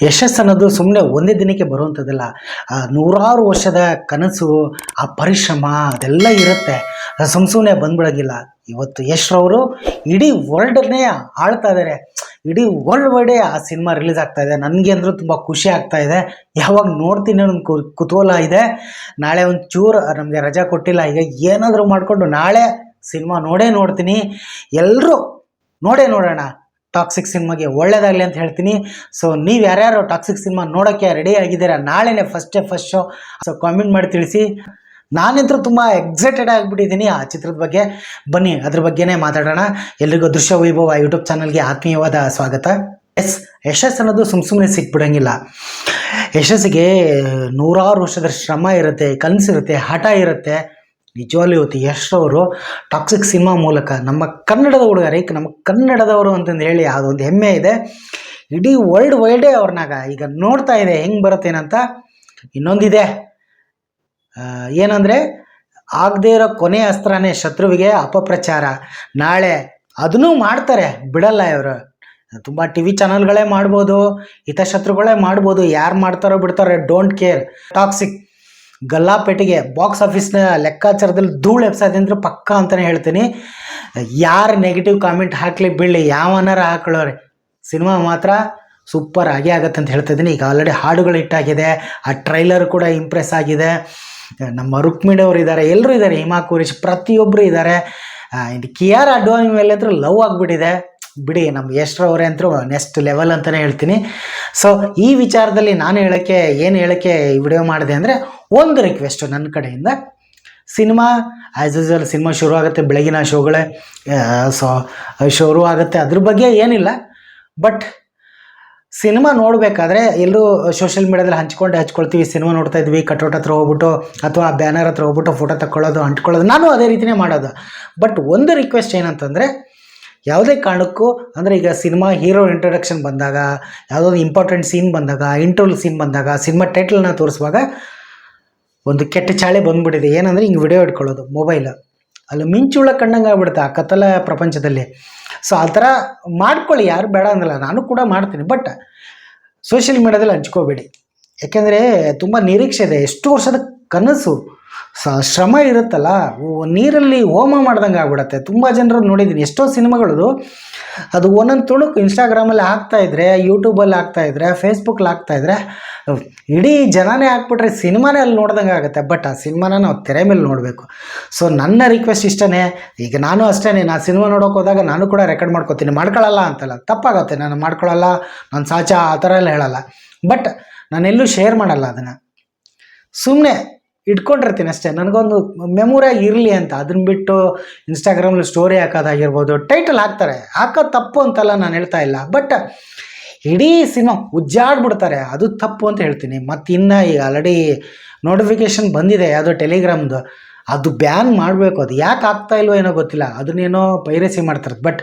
ಯಶಸ್ಸು ಅನ್ನೋದು ಸುಮ್ಮನೆ ಒಂದೇ ದಿನಕ್ಕೆ ಬರುವಂಥದ್ದಲ್ಲ. ನೂರಾರು ವರ್ಷದ ಕನಸು, ಆ ಪರಿಶ್ರಮ ಅದೆಲ್ಲ ಇರುತ್ತೆ. ಸುಮ್ಮನೆ ಬಂದ್ಬಿಡೋಂಗಿಲ್ಲ. ಇವತ್ತು ಯಶ್ರವರು ಇಡೀ ವರ್ಲ್ಡನ್ನೇ ಆಳ್ತಾ ಇದ್ದಾರೆ. ಇಡೀ ವರ್ಲ್ಡ್ ವೈಡೇ ಆ ಸಿನಿಮಾ ರಿಲೀಸ್ ಆಗ್ತಾ ಇದೆ. ನನಗೆ ಅಂದರೂ ತುಂಬ ಖುಷಿ ಆಗ್ತಾ ಇದೆ. ಯಾವಾಗ ನೋಡ್ತೀನಿ ಅನ್ನೋ ಕುತೂಹಲ ಇದೆ. ನಾಳೆ ಒಂದು ಚೂರು ನಮಗೆ ರಜಾ ಕೊಟ್ಟಿಲ್ಲ. ಈಗ ಏನಾದರೂ ಮಾಡಿಕೊಂಡು ನಾಳೆ ಸಿನಿಮಾ ನೋಡ್ತೀನಿ. ಎಲ್ಲರೂ ನೋಡೋಣ. ಟಾಕ್ಸಿಕ್ ಸಿನಿಮಾಗೆ ಒಳ್ಳೇದಾಗಲಿ ಅಂತ ಹೇಳ್ತೀನಿ. ಸೊ ನೀವು ಯಾರ್ಯಾರು ಟಾಕ್ಸಿಕ್ ಸಿನಿಮಾ ನೋಡೋಕ್ಕೆ ರೆಡಿ ಆಗಿದ್ದೀರಾ, ನಾಳೆನೇ ಫಸ್ಟ್ ಶೋ. ಸೊ ಕಾಮೆಂಟ್ ಮಾಡಿ ತಿಳಿಸಿ. ನಾನಂತೂ ತುಂಬ ಎಕ್ಸೈಟೆಡ್ ಆಗಿಬಿಟ್ಟಿದ್ದೀನಿ ಆ ಚಿತ್ರದ ಬಗ್ಗೆ. ಬನ್ನಿ ಅದ್ರ ಬಗ್ಗೆನೇ ಮಾತಾಡೋಣ. ಎಲ್ರಿಗೂ ದೃಶ್ಯ ವೈಭವ ಯೂಟ್ಯೂಬ್ ಚಾನಲ್ಗೆ ಆತ್ಮೀಯವಾದ ಸ್ವಾಗತ. ಯಶಸ್ಸು ಅನ್ನೋದು ಸುಮ್ಮನೆ ಸಿಕ್ಬಿಡೋಂಗಿಲ್ಲ. ಯಶಸ್ಸಿಗೆ ನೂರಾರು ವರ್ಷದ ಶ್ರಮ ಇರುತ್ತೆ, ಕನಸಿರುತ್ತೆ, ಹಠ ಇರುತ್ತೆ. ನಿಜವಾಗ್ಲೂ ಇವತ್ತು ಯಶ್ರವರು ಟಾಕ್ಸಿಕ್ ಸಿನಿಮಾ ಮೂಲಕ ನಮ್ಮ ಕನ್ನಡದ ಹುಡುಗರಿಗೆ, ನಮ್ಮ ಕನ್ನಡದವರು ಅಂತಂದು ಹೇಳಿ ಅದೊಂದು ಹೆಮ್ಮೆ ಇದೆ. ಇಡೀ ವರ್ಲ್ಡ್ ವೈಡೇ ಅವ್ರನ್ನಾಗ ಈಗ ನೋಡ್ತಾ ಇದೆ ಹೆಂಗೆ ಬರುತ್ತೇನಂತ. ಇನ್ನೊಂದಿದೆ, ಏನಂದರೆ ಆಗದೇ ಇರೋ ಕೊನೆ ಅಸ್ತ್ರನೇ ಶತ್ರುವಿಗೆ ಅಪಪ್ರಚಾರ. ನಾಳೆ ಅದನ್ನೂ ಮಾಡ್ತಾರೆ, ಬಿಡಲ್ಲ ಇವರು. ತುಂಬ ಟಿ ವಿ ಚಾನಲ್ಗಳೇ ಮಾಡ್ಬೋದು, ಹಿತಶತ್ರುಗಳೇ ಮಾಡ್ಬೋದು, ಯಾರು ಮಾಡ್ತಾರೋ ಬಿಡ್ತಾರೋ, ಡೋಂಟ್ ಕೇರ್. ಟಾಕ್ಸಿಕ್ ಗಲ್ಲಾಪೇಟೆಗೆ ಬಾಕ್ಸ್ ಆಫೀಸ್ನ ಲೆಕ್ಕಾಚಾರದಲ್ಲಿ ಧೂಳು ಎಬ್ಸೋದು ಅಂದ್ರೆ ಪಕ್ಕ ಅಂತಲೇ ಹೇಳ್ತೀನಿ. ಯಾರು ನೆಗೆಟಿವ್ ಕಾಮೆಂಟ್ ಹಾಕ್ಲಿ ಬಿಡಲಿ, ಯಾವನಾರ ಹಾಕೊಳ್ಳೋರಿ, ಸಿನಿಮಾ ಮಾತ್ರ ಸೂಪರ್ ಆಗೇ ಆಗುತ್ತೆ ಅಂತ ಹೇಳ್ತಾ ಇದ್ದೀನಿ. ಈಗ ಆಲ್ರೆಡಿ ಹಾಡುಗಳು ಹಿಟ್ಟಾಗಿದೆ, ಆ ಟ್ರೈಲರ್ ಕೂಡ ಇಂಪ್ರೆಸ್ ಆಗಿದೆ. ನಮ್ಮ ರುಕ್ಮಿಣಿ ಅವರು ಇದ್ದಾರೆ, ಎಲ್ಲರೂ ಇದ್ದಾರೆ, ಹಿಮಾ ಕುರೇಶ್ ಪ್ರತಿಯೊಬ್ಬರು ಇದ್ದಾರೆ. KR ಅಡ್ವಾಣಿ ಮೇಲೆ ಅಂತೂ ಲವ್ ಆಗಿಬಿಟ್ಟಿದೆ. ಬಿಡಿ, ನಮ್ಮ ಯಶ್ರವರೇ ಅಂತೂ ನೆಕ್ಸ್ಟ್ ಲೆವೆಲ್ ಅಂತಲೇ ಹೇಳ್ತೀನಿ. ಸೊ ಈ ವಿಚಾರದಲ್ಲಿ ನಾನು ಏನು ಹೇಳೋಕ್ಕೆ ಈ ವಿಡಿಯೋ ಮಾಡಿದೆ ಅಂದರೆ, ಒಂದು ರಿಕ್ವೆಸ್ಟು ನನ್ನ ಕಡೆಯಿಂದ. ಸಿನಿಮಾ ಆ್ಯಸ್ ಯೂಸ್ವಲ್ ಸಿನಿಮಾ ಶುರು ಆಗುತ್ತೆ, ಬೆಳಗಿನ ಶೋಗಳೇ ಶುರು ಆಗುತ್ತೆ, ಅದ್ರ ಬಗ್ಗೆ ಏನಿಲ್ಲ. ಬಟ್ ಸಿನಿಮಾ ನೋಡಬೇಕಾದ್ರೆ ಎಲ್ಲರೂ ಸೋಷಿಯಲ್ ಮೀಡ್ಯಾದಲ್ಲಿ ಹಚ್ಕೊಳ್ತೀವಿ. ಸಿನಿಮಾ ನೋಡ್ತಾ ಇದ್ವಿ, ಕಟೌಟ್ ಹತ್ರ ಹೋಗ್ಬಿಟ್ಟು ಅಥವಾ ಬ್ಯಾನರ್ ಹತ್ರ ಹೋಗ್ಬಿಟ್ಟು ಫೋಟೋ ತಗೊಳ್ಳೋದು, ಅಂಟ್ಕೊಳ್ಳೋದು. ನಾನು ಅದೇ ರೀತಿಯೇ ಮಾಡೋದು. ಬಟ್ ಒಂದು ರಿಕ್ವೆಸ್ಟ್ ಏನಂತಂದರೆ, ಯಾವುದೇ ಕಾರಣಕ್ಕೂ ಅಂದರೆ ಈಗ ಸಿನಿಮಾ ಹೀರೋ ಇಂಟ್ರೊಡಕ್ಷನ್ ಬಂದಾಗ, ಯಾವುದೋ ಇಂಪಾರ್ಟೆಂಟ್ ಸೀನ್ ಬಂದಾಗ, ಇಂಟರ್ವಲ್ ಸೀನ್ ಬಂದಾಗ, ಸಿನಿಮಾ ಟೈಟಲ್ನ ತೋರಿಸುವಾಗ ಒಂದು ಕೆಟ್ಟ ಚಾಳೆ ಬಂದುಬಿಟ್ಟಿದೆ. ಏನಂದರೆ ಹಿಂಗೆ ವಿಡಿಯೋ ಇಟ್ಕೊಳ್ಳೋದು ಮೊಬೈಲ್, ಅಲ್ಲಿ ಮಿಂಚುಳ ಕಣ್ಣಂಗೆ ಆಗ್ಬಿಡುತ್ತೆ ಆ ಕತ್ತಲ ಪ್ರಪಂಚದಲ್ಲಿ. ಸೊ ಆ ಥರ ಮಾಡ್ಕೊಳ್ಳಿ, ಯಾರು ಬೇಡ ಅಂದಲ್ಲ, ನಾನು ಕೂಡ ಮಾಡ್ತೀನಿ. ಬಟ್ ಸೋಷಿಯಲ್ ಮೀಡ್ಯಾದಲ್ಲಿ ಹಂಚ್ಕೋಬೇಡಿ. ಯಾಕೆಂದರೆ ತುಂಬ ನಿರೀಕ್ಷೆ ಇದೆ, ಎಷ್ಟು ವರ್ಷದ ಕನಸು, ಶ್ರಮ ಇರುತ್ತಲ್ಲ, ನೀರಲ್ಲಿ ಹೋಮ ಮಾಡ್ದಂಗೆ ಆಗ್ಬಿಡತ್ತೆ. ತುಂಬ ಜನರು ನೋಡಿದ್ದೀನಿ, ಎಷ್ಟೋ ಸಿನಿಮಾಗಳದು ಅದು ಒಂದೊಂದು ತುಣುಕು ಇನ್ಸ್ಟಾಗ್ರಾಮಲ್ಲಿ ಹಾಕ್ತಾಯಿದ್ರೆ, ಯೂಟ್ಯೂಬಲ್ಲಿ ಹಾಕ್ತಾಯಿದ್ರೆ, ಫೇಸ್ಬುಕ್ಕಲ್ಲಿ ಹಾಕ್ತಾಯಿದ್ರೆ, ಇಡೀ ಜನನೇ ಹಾಕ್ಬಿಟ್ರೆ ಸಿನಿಮಾನೇ ಅಲ್ಲಿ ನೋಡ್ದಂಗೆ ಆಗುತ್ತೆ. ಬಟ್ ಆ ಸಿನಿಮಾನ ನಾವು ತೆರೆ ಮೇಲೆ ನೋಡಬೇಕು. ಸೊ ನನ್ನ ರಿಕ್ವೆಸ್ಟ್ ಇಷ್ಟೇ. ಈಗ ನಾನು ಅಷ್ಟೇ, ನಾನು ಸಿನಿಮಾ ನೋಡೋಕೆ ಹೋದಾಗ ನಾನು ಕೂಡ ರೆಕಾರ್ಡ್ ಮಾಡ್ಕೊತೀನಿ. ಮಾಡ್ಕೊಳ್ಳಲ್ಲ ಅಂತಲ್ಲ, ತಪ್ಪಾಗುತ್ತೆ, ನಾನು ಮಾಡ್ಕೊಳ್ಳಲ್ಲ, ನಾನು ಸಾಚ ಆ ಥರ ಎಲ್ಲ ಹೇಳಲ್ಲ. ಬಟ್ ನಾನೆಲ್ಲೂ ಶೇರ್ ಮಾಡಲ್ಲ, ಅದನ್ನು ಸುಮ್ಮನೆ ಇಟ್ಕೊಂಡಿರ್ತೀನಿ ಅಷ್ಟೇ, ನನಗೊಂದು ಮೆಮೊರಿಯಾಗಿ ಇರಲಿ ಅಂತ. ಅದನ್ನ ಬಿಟ್ಟು ಇನ್ಸ್ಟಾಗ್ರಾಮಲ್ಲಿ ಸ್ಟೋರಿ ಹಾಕೋದಾಗಿರ್ಬೋದು, ಟೈಟಲ್ ಹಾಕ್ತಾರೆ, ಹಾಕೋದು ತಪ್ಪು ಅಂತಲ್ಲ ನಾನು ಹೇಳ್ತಾ ಇಲ್ಲ. ಬಟ್ ಇಡೀ ಸಿನಿಮಾ ಉಜ್ಜಾಡ್ಬಿಡ್ತಾರೆ, ಅದು ತಪ್ಪು ಅಂತ ಹೇಳ್ತೀನಿ. ಮತ್ತು ಇನ್ನು ಈಗ ಆಲ್ರೆಡಿ ನೋಟಿಫಿಕೇಷನ್ ಬಂದಿದೆ ಯಾವುದೋ ಟೆಲಿಗ್ರಾಮ್ದು, ಅದು ಬ್ಯಾನ್ ಮಾಡಬೇಕು. ಅದು ಯಾಕೆ ಆಗ್ತಾ ಇಲ್ವೋ ಏನೋ ಗೊತ್ತಿಲ್ಲ, ಅದನ್ನೇನೋ ಪೈರಸಿ ಮಾಡ್ತಾರೆ. ಬಟ್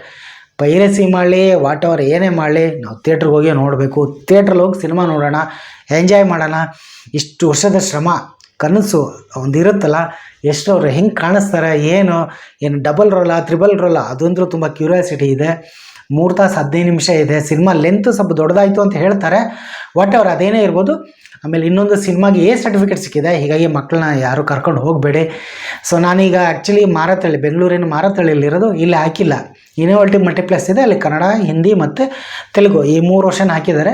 ಪೈರಸಿ ಮಾಡಲಿ, ವಾಟ್ ಎವರ್ ಏನೇ ಮಾಡಲಿ, ನಾವು ಥಿಯೇಟ್ರಿಗೆ ಹೋಗಿ ನೋಡಬೇಕು. ಥಿಯೇಟ್ರಲ್ಲಿ ಹೋಗಿ ಸಿನಿಮಾ ನೋಡೋಣ, ಎಂಜಾಯ್ ಮಾಡೋಣ. ಇಷ್ಟು ವರ್ಷದ ಶ್ರಮ, ಕನಸು ಒಂದಿರುತ್ತಲ್ಲ, ಎಷ್ಟವ್ರು ಹೆಂಗೆ ಕಾಣಿಸ್ತಾರೆ, ಏನು ಡಬಲ್ ರೋಲಾ, ತ್ರಿಬಲ್ ರೋಲಾ, ಅದಂದ್ರೂ ತುಂಬ ಕ್ಯೂರಿಯಾಸಿಟಿ ಇದೆ. 3 ತಾಸು 15 ನಿಮಿಷ ಇದೆ. ಸಿನಿಮಾ ಲೆಂತ್ ಸ್ವಲ್ಪ ದೊಡ್ಡದಾಯಿತು ಅಂತ ಹೇಳ್ತಾರೆ. ವಾಟ್ ಎವರ್ ಅದೇನೇ ಇರ್ಬೋದು. ಆಮೇಲೆ ಇನ್ನೊಂದು ಸಿನಿಮಾಗೆ ಸರ್ಟಿಫಿಕೇಟ್ ಸಿಕ್ಕಿದೆ, ಹೀಗಾಗಿ ಮಕ್ಕಳನ್ನ ಯಾರೂ ಕರ್ಕೊಂಡು ಹೋಗಬೇಡಿ. ಸೊ ನಾನೀಗ ಆ್ಯಕ್ಚುಲಿ ಮಾರತಳ್ಳಿ, ಬೆಂಗಳೂರಿನ ಮಾರತಳ್ಳಿಯಲ್ಲಿರೋದು, ಇಲ್ಲಿ ಹಾಕಿಲ್ಲ. ಇನೋವೇಟಿವ್ ಮಲ್ಟಿಪ್ಲೆಕ್ಸ್ ಇದೆ, ಅಲ್ಲಿ ಕನ್ನಡ, ಹಿಂದಿ ಮತ್ತು ತೆಲುಗು ಈ 3 ವರ್ಷನ ಹಾಕಿದ್ದಾರೆ.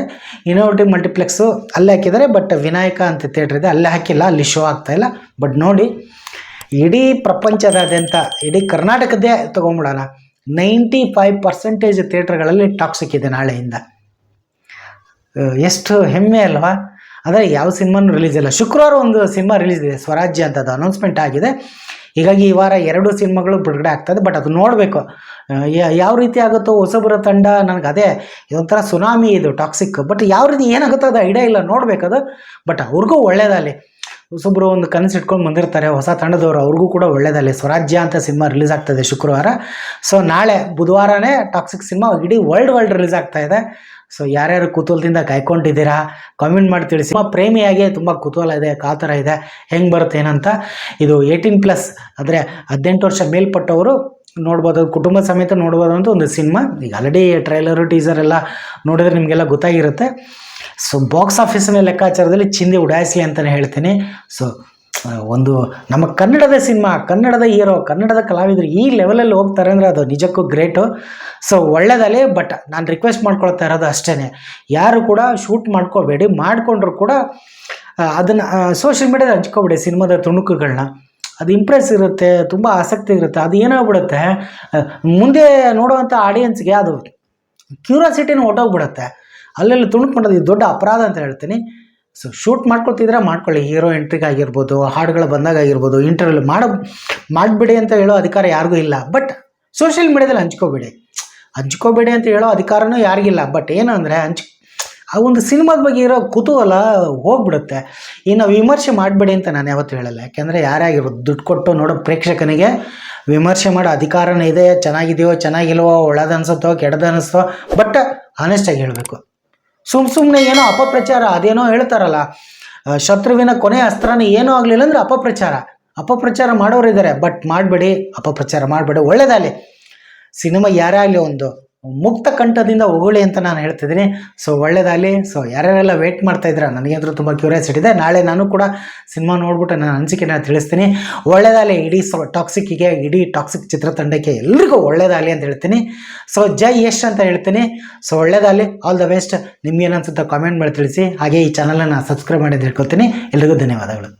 ಇನೋವೇಟಿವ್ ಮಲ್ಟಿಪ್ಲೆಕ್ಸು ಅಲ್ಲೇ ಹಾಕಿದ್ದಾರೆ. ಬಟ್ ವಿನಾಯಕ ಅಂತ ಥಿಯೇಟ್ರ್ ಇದೆ, ಅಲ್ಲೇ ಹಾಕಿಲ್ಲ, ಅಲ್ಲಿ ಶೋ ಆಗ್ತಾಯಿಲ್ಲ. ಬಟ್ ನೋಡಿ, ಇಡೀ ಪ್ರಪಂಚದಾದ್ಯಂತ, ಇಡೀ ಕರ್ನಾಟಕದ್ದೇ ತೊಗೊಂಬಿಡೋಣ, 95% ಥಿಯೇಟ್ರ್ಗಳಲ್ಲಿ ಟಾಕ್ಸಿಕ್ ಇದೆ ನಾಳೆಯಿಂದ. ಎಷ್ಟು ಹೆಮ್ಮೆ ಅಲ್ವಾ? ಆದರೆ ಯಾವ ಸಿನಿಮಾನೂ ರಿಲೀಸ್ ಇಲ್ಲ. ಶುಕ್ರವಾರ ಒಂದು ಸಿನಿಮಾ ರಿಲೀಸ್ ಇದೆ, ಸ್ವರಾಜ್ಯ ಅಂತ, ಅದು ಅನೌನ್ಸ್ಮೆಂಟ್ ಆಗಿದೆ. ಹೀಗಾಗಿ ಈ ವಾರ 2 ಸಿನಿಮಾಗಳು ಬಿಡುಗಡೆ ಆಗ್ತದೆ. ಬಟ್ ಅದು ನೋಡಬೇಕು ಯಾವ ರೀತಿ ಆಗುತ್ತೋ. ಹೊಸಬರ ತಂಡ, ನನಗೆ ಅದೇ ಇದೊಂಥರ ಸುನಾಮಿ ಇದು ಟಾಕ್ಸಿಕ್. ಬಟ್ ಯಾವ ರೀತಿ ಏನಾಗುತ್ತೋ ಅದು ಐಡಿಯಾ ಇಲ್ಲ, ನೋಡಬೇಕದು. ಬಟ್ ಅವ್ರಿಗೂ ಒಳ್ಳೇದಲ್ಲಿ, ಹೊಸೊಬ್ಬರು ಒಂದು ಕನಸು ಇಟ್ಕೊಂಡು ಬಂದಿರ್ತಾರೆ, ಹೊಸ ತಂಡದವರು, ಅವ್ರಿಗೂ ಕೂಡ ಒಳ್ಳೇದಲ್ಲಿ. ಸ್ವರಾಜ್ಯ ಅಂತ ಸಿನಿಮಾ ರಿಲೀಸ್ ಆಗ್ತಾಯಿದೆ ಶುಕ್ರವಾರ. ಸೊ ನಾಳೆ ಬುಧವಾರನೇ ಟಾಕ್ಸಿಕ್ ಸಿನಿಮಾ ಇಡೀ ವರ್ಲ್ಡ್ ರಿಲೀಸ್ ಆಗ್ತಾಯಿದೆ. ಸೊ ಯಾರ್ಯಾರು ಕುತೂಹಲದಿಂದ ಕಾಯ್ಕೊಂಡಿದ್ದೀರಾ, ಕಾಮೆಂಟ್ ಮಾಡಿ ತಿಳಿಸಿ. ಸಿನಿಮಾ ಪ್ರೇಮಿಯಾಗಿ ತುಂಬ ಕುತೂಹಲ ಇದೆ, ಕಾತರ ಇದೆ, ಹೆಂಗೆ ಬರುತ್ತೆ ಏನಂತ. ಇದು 18+ ಅಂದರೆ 18 ವರ್ಷ ಮೇಲ್ಪಟ್ಟವರು ನೋಡ್ಬೋದು, ಕುಟುಂಬ ಸಮೇತ ನೋಡ್ಬೋದು ಅಂತ ಒಂದು ಸಿನಿಮಾ. ಈಗ ಆಲ್ರೆಡಿ ಟ್ರೈಲರು ಟೀಸರ್ ಎಲ್ಲ ನೋಡಿದ್ರೆ ನಿಮಗೆಲ್ಲ ಗೊತ್ತಾಗಿರುತ್ತೆ. ಸೊ ಬಾಕ್ಸ್ ಆಫೀಸಿನ ಲೆಕ್ಕಾಚಾರದಲ್ಲಿ ಚಿಂದಿ ಉಡಾಯಿಸಲಿ ಅಂತಲೇ ಹೇಳ್ತೀನಿ. ಸೊ ಒಂದು ನಮ್ಮ ಕನ್ನಡದ ಸಿನಿಮಾ, ಕನ್ನಡದ ಹೀರೋ, ಕನ್ನಡದ ಕಲಾವಿದರು ಈ ಲೆವೆಲಲ್ಲಿ ಹೋಗ್ತಾರೆ ಅಂದರೆ ಅದು ನಿಜಕ್ಕೂ ಗ್ರೇಟು. ಸೊ ಒಳ್ಳೆಯದಲ್ಲೇ. ಬಟ್ ನಾನು ರಿಕ್ವೆಸ್ಟ್ ಮಾಡ್ಕೊಳ್ತಾ ಇರೋದು ಅಷ್ಟೇ, ಯಾರು ಕೂಡ ಶೂಟ್ ಮಾಡ್ಕೋಬೇಡಿ, ಮಾಡಿಕೊಂಡ್ರು ಕೂಡ ಅದನ್ನು ಸೋಷಿಯಲ್ ಮೀಡಿಯಾದಲ್ಲಿ ಹಂಚ್ಕೊಬೇಡಿ ಸಿನಿಮಾದ ತುಣುಕುಗಳನ್ನ. ಅದು ಇಂಪ್ರೆಸ್ ಇರುತ್ತೆ, ತುಂಬ ಆಸಕ್ತಿ ಇರುತ್ತೆ. ಅದು ಏನಾಗ್ಬಿಡುತ್ತೆ, ಮುಂದೆ ನೋಡುವಂಥ ಆಡಿಯನ್ಸ್ಗೆ ಅದು ಕ್ಯೂರಿಯಾಸಿಟಿನೂ ಹೊಟ್ಟೋಗ್ಬಿಡುತ್ತೆ. ಅಲ್ಲೆಲ್ಲ ತುಣುಕು ಮಾಡೋದು ಇದು ದೊಡ್ಡ ಅಪರಾಧ ಅಂತ ಹೇಳ್ತೀನಿ. ಸೊ ಶೂಟ್ ಮಾಡ್ಕೊಳ್ತಿದ್ರೆ ಮಾಡ್ಕೊಳ್ಳಿ, ಹೀರೋ ಎಂಟ್ರಿಗಾಗಿರ್ಬೋದು, ಹಾಡುಗಳು ಬಂದಾಗಿರ್ಬೋದು, ಇಂಟರ್ವ್ಯೂ ಮಾಡಿಬಿಡಿ ಅಂತ ಹೇಳೋ ಅಧಿಕಾರ ಯಾರಿಗೂ ಇಲ್ಲ. ಬಟ್ ಸೋಷಿಯಲ್ ಮೀಡಿಯಾದಲ್ಲಿ ಹಂಚ್ಕೋಬೇಡಿ ಅಂತ ಹೇಳೋ ಅಧಿಕಾರನೂ ಯಾರಿಗಿಲ್ಲ. ಬಟ್ ಏನು ಅಂದರೆ ಆ ಒಂದು ಸಿನಿಮಾದ ಬಗ್ಗೆ ಇರೋ ಕುತೂಹಲ ಹೋಗ್ಬಿಡುತ್ತೆ. ಈ ನಾವು ವಿಮರ್ಶೆ ಮಾಡಬೇಡಿ ಅಂತ ನಾನು ಯಾವತ್ತೂ ಹೇಳಲ್ಲ. ಯಾಕೆಂದರೆ ಯಾರೇ ಆಗಿರ್ಬೋದು, ದುಡ್ಡು ಕೊಟ್ಟು ನೋಡೋ ಪ್ರೇಕ್ಷಕನಿಗೆ ವಿಮರ್ಶೆ ಮಾಡೋ ಅಧಿಕಾರನೇ ಇದೆ. ಚೆನ್ನಾಗಿದೆಯೋ ಚೆನ್ನಾಗಿಲ್ವೋ, ಒಳ್ಳೆದನ್ಸುತ್ತೋ ಕೆಟ್ಟದನ್ನಿಸ್ತೋ, ಬಟ್ ಆನೆಸ್ಟಾಗಿ ಹೇಳಬೇಕು. ಸುಮ್ಮನೆ ಏನೋ ಅಪಪ್ರಚಾರ, ಅದೇನೋ ಹೇಳ್ತಾರಲ್ಲ, ಶತ್ರುವಿನ ಕೊನೆ ಅಸ್ತ್ರನೇ ಏನೂ ಆಗಲಿಲ್ಲ ಅಂದರೆ ಅಪಪ್ರಚಾರ ಮಾಡೋರು ಇದ್ದಾರೆ. ಬಟ್ ಮಾಡಬೇಡಿ, ಅಪಪ್ರಚಾರ ಮಾಡಬೇಡಿ, ಒಳ್ಳೆಯದಾಗಲಿ. ಸಿನಿಮಾ ಯಾರೇ ಆಗಲಿ ಒಂದು ಮುಕ್ತ ಕಂಠದಿಂದ ಹೊಗಳಿ ಅಂತ ನಾನು ಹೇಳ್ತಿದ್ದೀನಿ. ಸೊ ಒಳ್ಳೆಯದಾಗಲಿ. ಸೊ ಯಾರ್ಯಾರೆಲ್ಲ ವೇಟ್ ಮಾಡ್ತಾಯಿದ್ರೆ ನನಗಂತೂ ತುಂಬ ಕ್ಯೂರಿಯಾಸಿಟಿ ಇದೆ. ನಾಳೆ ನಾನು ಕೂಡ ಸಿನಿಮಾ ನೋಡ್ಬಿಟ್ಟು ನನ್ನ ಅನಿಸಿಕೆನ ತಿಳಿಸ್ತೀನಿ. ಒಳ್ಳೆಯದಾಗಲಿ ಇಡೀ ಟಾಕ್ಸಿಕ್ಕಿಗೆ, ಇಡೀ ಟಾಕ್ಸಿಕ್ ಚಿತ್ರತಂಡಕ್ಕೆ ಎಲ್ರಿಗೂ ಒಳ್ಳೆಯದಾಗಲಿ ಅಂತ ಹೇಳ್ತೀನಿ. ಸೊ ಜೈ ಯಶ್ ಅಂತ ಹೇಳ್ತೀನಿ. ಸೊ ಒಳ್ಳೆಯದಾಗಲಿ, ಆಲ್ ದ ಬೆಸ್ಟ್. ನಿಮ್ಗೇನನ್ಸುತ್ತೆ ಕಾಮೆಂಟ್ ಮಾಡಿ ತಿಳಿಸಿ. ಹಾಗೆ ಈ ಚಾನಲನ್ನು ಸಬ್ಸ್ಕ್ರೈಬ್ ಮಾಡಿ ತಿಳ್ಕೊತೀನಿ. ಎಲ್ರಿಗೂ ಧನ್ಯವಾದಗಳು.